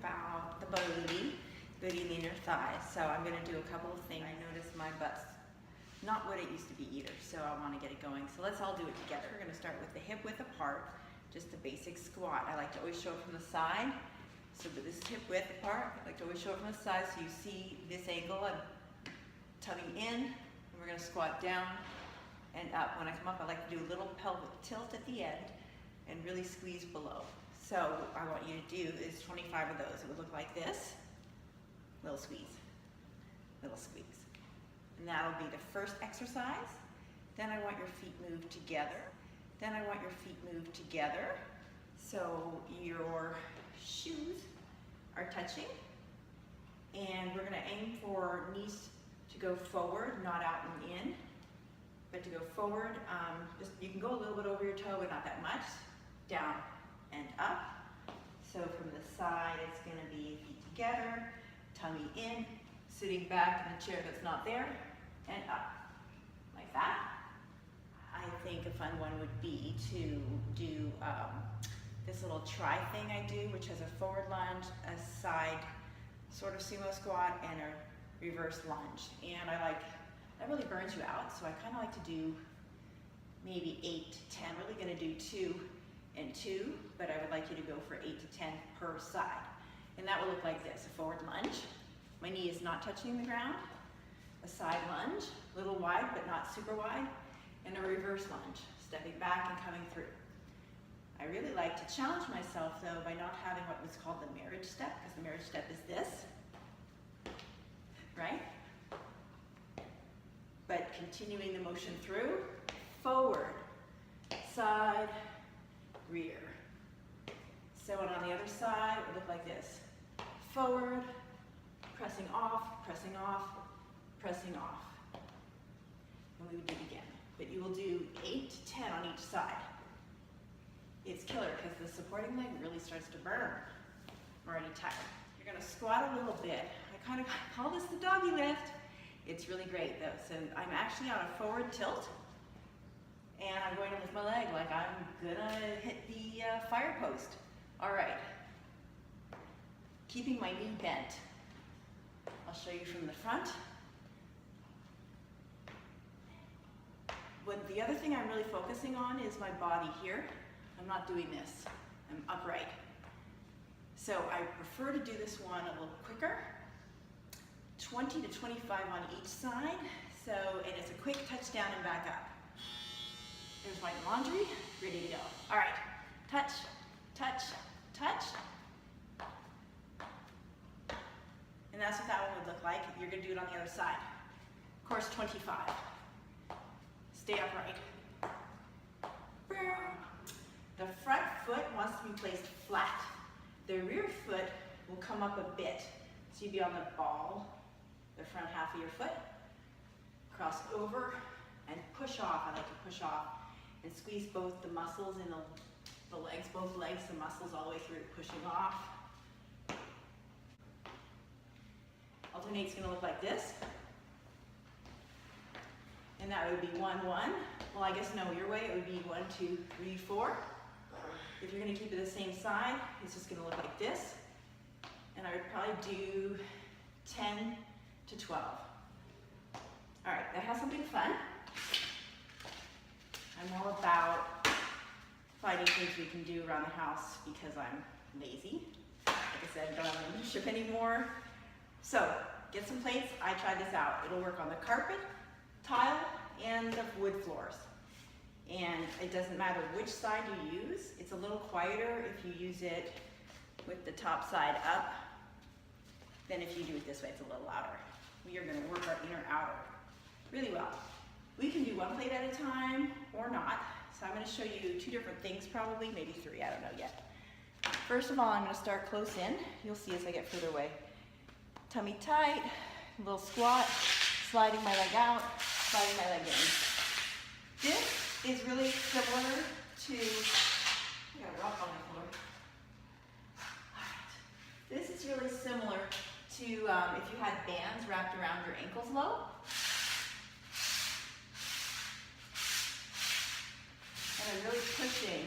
about the booty in the inner thighs. So I'm going to do a couple of things. I noticed my butt's not what it used to be either, so I want to get it going. So let's all do it together. We're going to start with the hip width apart, just a basic squat. I like to always show it from the side. So this is hip width apart. I like to always show it from the side so you see this angle. I'm tugging in, and we're going to squat down and up. When I come up, I like to do a little pelvic tilt at the end and really squeeze below. So what I want you to do is 25 of those. It would look like this. Little squeeze, little squeeze. And that'll be the first exercise. Then I want your feet moved together. Then I want your feet moved together. So your shoes are touching. And we're gonna aim for knees to go forward, not out and in, but to go forward. You can go a little bit over your toe, but not that much. Down and up. So from the side, it's gonna be feet together, tummy in, sitting back in the chair that's not there, and up, like that. I think a fun one would be to do this little try thing I do, which has a forward lunge, a side sort of sumo squat, and a reverse lunge. And that really burns you out, so I kind of like to do maybe 8 to 10. I'm really gonna do 2 and 2, but I would like you to go for 8 to 10 per side. And that will look like this, a forward lunge. My knee is not touching the ground. A side lunge, a little wide but not super wide, and a reverse lunge, stepping back and coming through. I really like to challenge myself though by not having what was called the marriage step, because the marriage step is this, right? But continuing the motion through, forward, side, rear. So on the other side, it would look like this. Forward, pressing off, pressing off, pressing off. And we would do it again. But you will do 8 to 10 on each side. It's killer because the supporting leg really starts to burn. I'm already tired. You're gonna squat a little bit. I kind of call this the doggy lift. It's really great though. So I'm actually on a forward tilt and I'm going to lift my leg like I'm gonna hit the fire post. All right. Keeping my knee bent. I'll show you from the front. The other thing I'm really focusing on is my body here. I'm not doing this. I'm upright. So I prefer to do this one a little quicker. 20 to 25 on each side. So, and it's a quick touchdown and back up. There's my laundry, ready to go. All right, touch, touch, touch. And that's what that one would look like. You're gonna do it on the other side. Of course, 25. Stay upright. The front foot wants to be placed flat. The rear foot will come up a bit. So you'd be on the ball, the front half of your foot. Cross over and push off. I like to push off and squeeze both the muscles in the legs, both legs, the muscles all the way through, pushing off. Alternate's gonna look like this. And that would be 1, 1. Well, I guess no, your way, it would be 1, 2, 3, 4. If you're gonna keep it the same side, it's just gonna look like this. And I would probably do 10 to 12. All right, that has something fun. I'm all about finding things we can do around the house because I'm lazy. Like I said, I don't have a membership anymore. So, get some plates. I tried this out. It'll work on the carpet, tile, and the wood floors. And it doesn't matter which side you use. It's a little quieter if you use it with the top side up than if you do it this way. It's a little louder. We are gonna work our inner outer really well. We can do one plate at a time or not. So I'm gonna show you 2 different things probably, maybe 3, I don't know yet. First of all, I'm gonna start close in. You'll see as I get further away. Tummy tight, little squat, sliding my leg out, sliding my leg in. This is really similar to, I got a rock on my floor. All right. This is really similar to if you had bands wrapped around your ankles low. And I'm really pushing.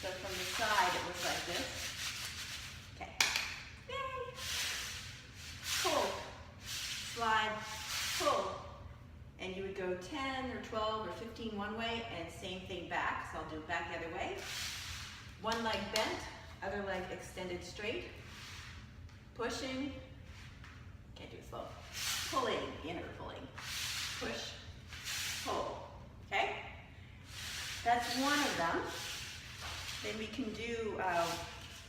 So from the side, it looks like this. Okay. 10 or 12 or 15 one way and same thing back. So I'll do it back the other way. One leg bent, other leg extended straight. Pushing, can't do it slow. Pulling, inner pulling. Push, pull, okay? That's one of them. Then we can do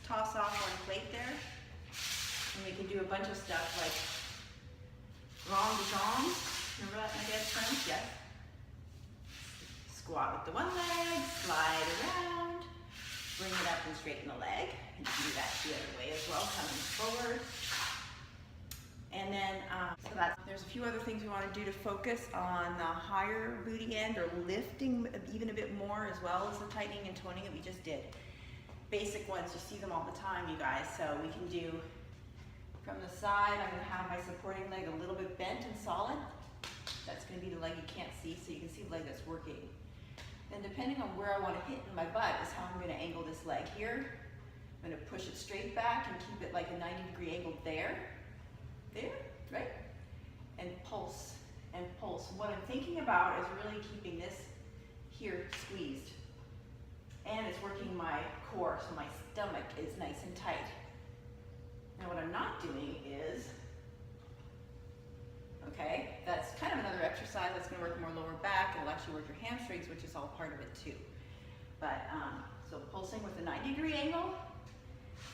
toss off one plate there. And we can do a bunch of stuff like rond de jambes. Remember that, my dad's friends? Yes. Squat with the one leg, slide around, bring it up and straighten the leg. And you can do that the other way as well, coming forward. And then, there's a few other things we want to do to focus on the higher booty end or lifting even a bit more as well as the tightening and toning that we just did. Basic ones, you see them all the time, you guys. So we can do from the side, I'm going to have my supporting leg a little bit bent and solid. That's going to be the leg you can't see, so you can see the leg that's working. Then depending on where I want to hit in my butt is how I'm going to angle this leg here. I'm going to push it straight back and keep it like a 90-degree angle there. There, right? And pulse, and pulse. What I'm thinking about is really keeping this here squeezed. And it's working my core, so my stomach is nice and tight. Now what I'm not doing is, okay, that's kind of another exercise that's going to work more lower back. It'll actually work your hamstrings, which is all part of it too. But, so pulsing with a 90-degree angle,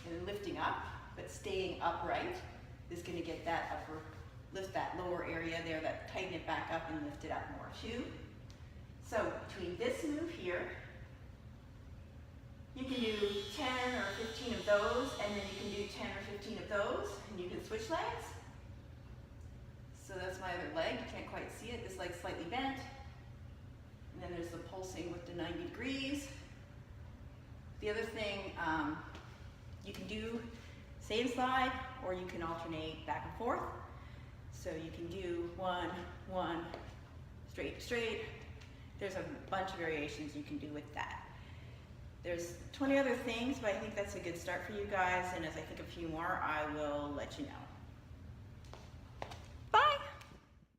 and then lifting up, but staying upright is going to get that upper, lift that lower area there, that tighten it back up and lift it up more too. So between this move here, you can do 10 or 15 of those, and then you can do 10 or 15 of those, and you can switch legs. So that's my other leg. You can't quite see it. This leg's slightly bent. And then there's the pulsing with the 90 degrees. The other thing, you can do same slide, or you can alternate back and forth. So you can do one, straight, straight. There's a bunch of variations you can do with that. There's 20 other things, but I think that's a good start for you guys, and as I think of a few more, I will let you know.